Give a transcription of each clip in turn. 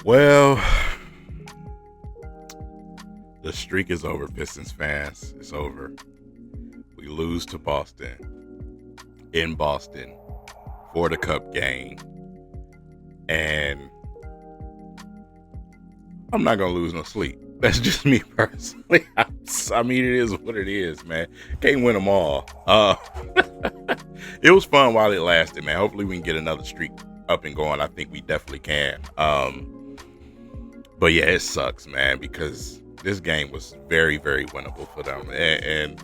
Well, the streak is over, Pistons fans. It's over. We lose to Boston in Boston for the Cup game. And I'm not going to lose no sleep. That's just me personally. I mean, it is what it is, man. Can't win them all. It was fun while it lasted, man. Hopefully we can get another streak up and going. I think we definitely can. But yeah, it sucks, man, because this game was very, very winnable for them. And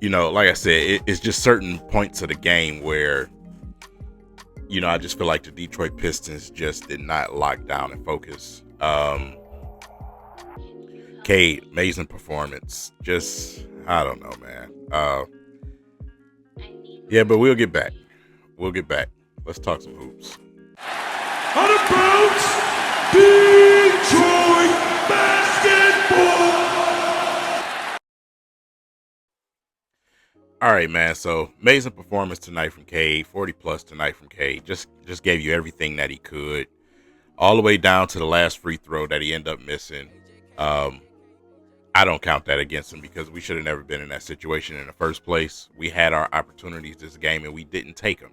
you know, like I said, it's just certain points of the game where, you know, I just feel like the Detroit Pistons just did not lock down and focus. Cade, amazing performance. Just, I don't know, man. Yeah, but we'll get back. We'll get back. Let's talk some hoops. Out of bounds, Detroit basketball. All right, man. So amazing performance tonight from Cade. 40 plus tonight from Cade. Just gave you everything that he could, all the way down to the last free throw that he ended up missing. I don't count that against him because we should have never been in that situation in the first place. We had our opportunities this game and we didn't take them.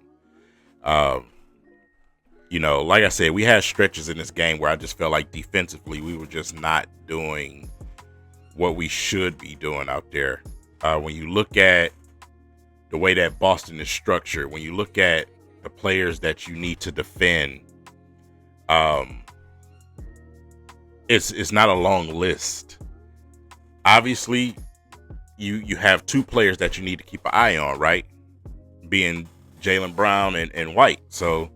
You know, like I said, we had stretches in this game where I just felt like defensively we were just not doing what we should be doing out there. When you look at the way that Boston is structured, when you look at the players that you need to defend, it's not a long list. Obviously, you have two players that you need to keep an eye on, right? Being Jaylen Brown and White. So,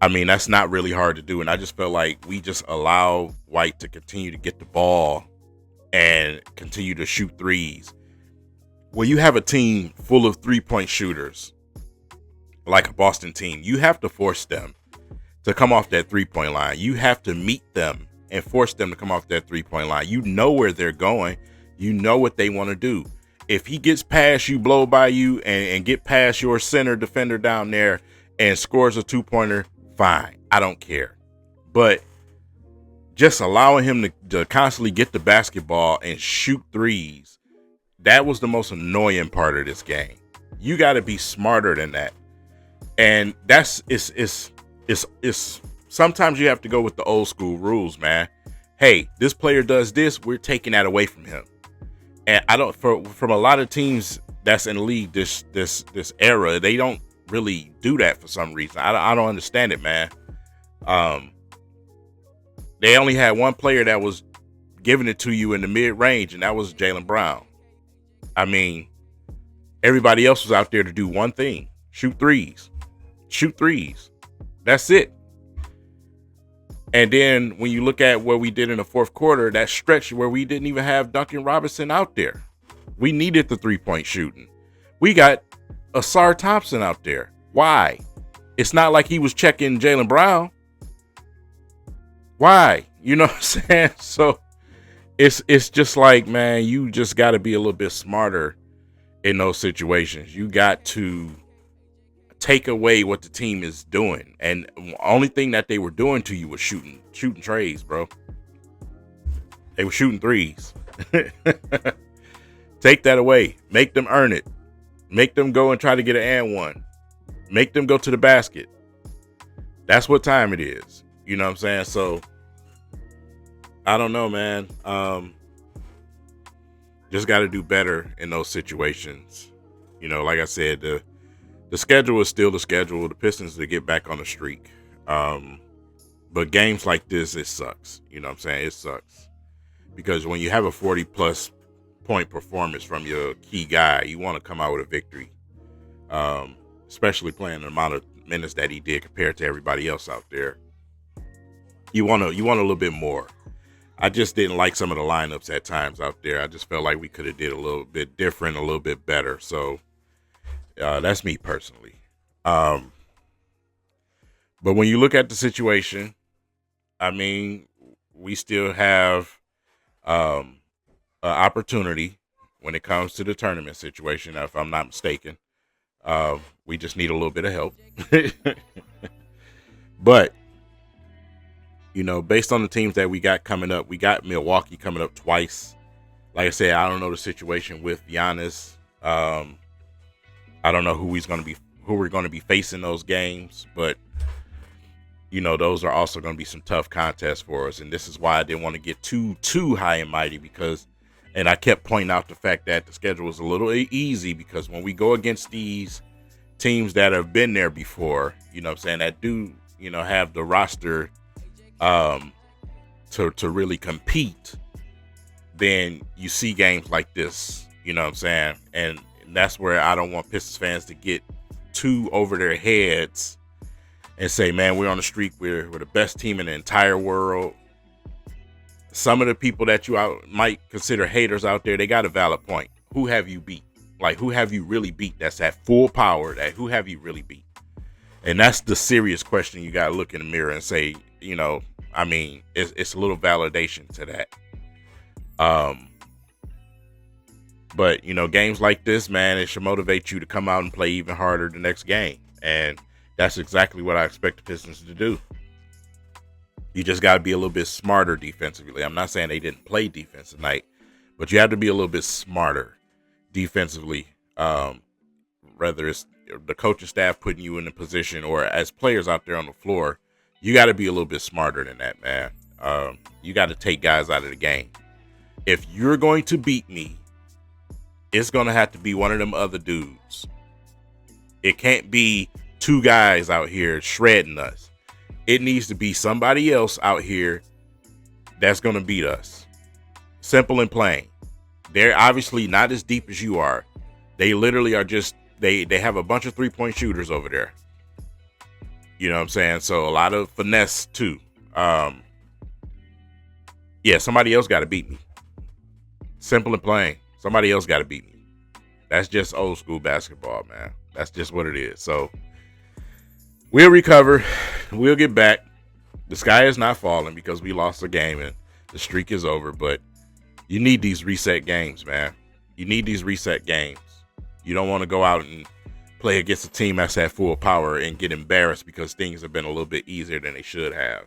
I mean, that's not really hard to do. And I just felt like we just allow White to continue to get the ball and continue to shoot threes. When you have a team full of three-point shooters, like a Boston team, you have to force them to come off that three-point line. You have to meet them and force them to come off that three-point line. You know where they're going. You know what they want to do. If he gets past you, blow by you, and get past your center defender down there and scores a two-pointer, fine. I don't care. But just allowing him to constantly get the basketball and shoot threes, that was the most annoying part of this game. You got to be smarter than that. And it's sometimes you have to go with the old school rules, man. Hey, this player does this, we're taking that away from him. And I don't, from a lot of teams that's in the league this era, they don't really do that for some reason. I don't understand it, man. They only had one player that was giving it to you in the mid range, and that was Jaylen Brown. I mean, everybody else was out there to do one thing: shoot threes. Shoot threes. That's it. And then when you look at what we did in the fourth quarter, that stretch where we didn't even have Duncan Robinson out there. We needed the three-point shooting. We got Asar Thompson out there. Why? It's not like he was checking Jaylen Brown. Why? You know what I'm saying? So it's just like, man, you just got to be a little bit smarter in those situations. You got to take away what the team is doing, and the only thing that they were doing to you was shooting trays, bro. They were shooting threes. Take that away. Make them earn it. Make them go and try to get an and one. Make them go to the basket. That's what time it is. You know what I'm saying? So I don't know, man. Just got to do better in those situations. You know, like I said, the schedule is still the schedule. The Pistons to get back on the streak. But games like this, it sucks. You know what I'm saying? It sucks. Because when you have a 40-plus point performance from your key guy, you want to come out with a victory. Especially playing the amount of minutes that he did compared to everybody else out there. You want a little bit more. I just didn't like some of the lineups at times out there. I just felt like we could have did a little bit different, a little bit better. So that's me personally. But when you look at the situation, I mean, we still have an opportunity when it comes to the tournament situation, if I'm not mistaken. We just need a little bit of help. But Based on the teams that we got coming up, we got Milwaukee coming up twice. Like I said, I don't know the situation with Giannis. I don't know who we're going to be facing those games, but those are also going to be some tough contests for us. And this is why I didn't want to get too high and mighty and I kept pointing out the fact that the schedule was a little easy because when we go against these teams that have been there before, that do, have the roster to really compete, then you see games like this, and that's where I don't want Pistons fans to get too over their heads and say, man, we're on the streak, we're the best team in the entire world. Some of the people that you might consider haters out there, they got a valid point. Who have you beat? Like, who have you really beat that's at full power? Who have you really beat? And that's the serious question you got to look in the mirror and say, it's a little validation to that. But, games like this, man, it should motivate you to come out and play even harder the next game. And that's exactly what I expect the Pistons to do. You just got to be a little bit smarter defensively. I'm not saying they didn't play defense tonight, but you have to be a little bit smarter defensively. Whether it's the coaching staff putting you in a position or as players out there on the floor, you got to be a little bit smarter than that, man. You got to take guys out of the game. If you're going to beat me, it's going to have to be one of them other dudes. It can't be two guys out here shredding us. It needs to be somebody else out here that's going to beat us. Simple and plain. They're obviously not as deep as you are. They literally are just, they have a bunch of three-point shooters over there. You know what I'm saying? So a lot of finesse too. Somebody else got to beat me. Simple and plain. Somebody else got to beat me. That's just old school basketball, man. That's just what it is. So we'll recover. We'll get back. The sky is not falling because we lost a game and the streak is over. But you need these reset games, man. You need these reset games. You don't want to go out and play against a team that's at full power and get embarrassed because things have been a little bit easier than they should have.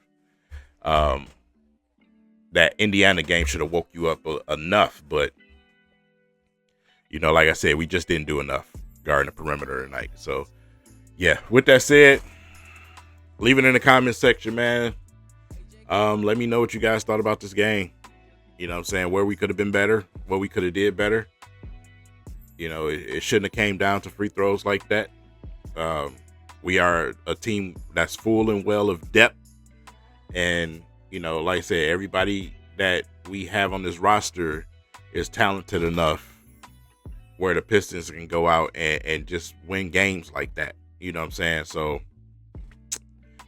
That Indiana game should have woke you up enough, but like I said, we just didn't do enough guarding the perimeter tonight. So, yeah, with that said, leave it in the comment section, man. Let me know what you guys thought about this game. You know what I'm saying? Where we could have been better, what we could have did better. It shouldn't have came down to free throws like that. We are a team that's full and well of depth. And, like I said, everybody that we have on this roster is talented enough where the Pistons can go out and just win games like that. You know what I'm saying? So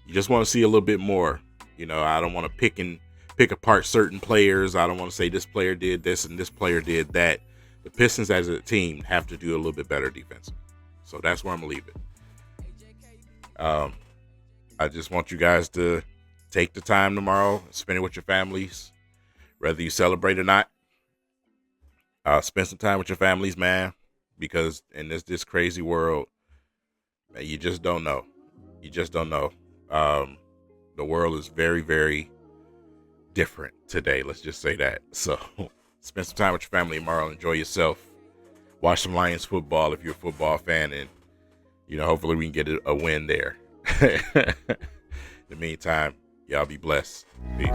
you just want to see a little bit more. I don't want to pick apart certain players. I don't want to say this player did this and this player did that. The Pistons as a team have to do a little bit better defense. So that's where I'm going to leave it. I just want you guys to take the time tomorrow, spend it with your families, whether you celebrate or not. Spend some time with your families, man, because in this crazy world, man, you just don't know. You just don't know. The world is very, very different today. Let's just say that. So spend some time with your family tomorrow. Enjoy yourself. Watch some Lions football if you're a football fan, and hopefully we can get a win there. In the meantime, y'all be blessed. Peace.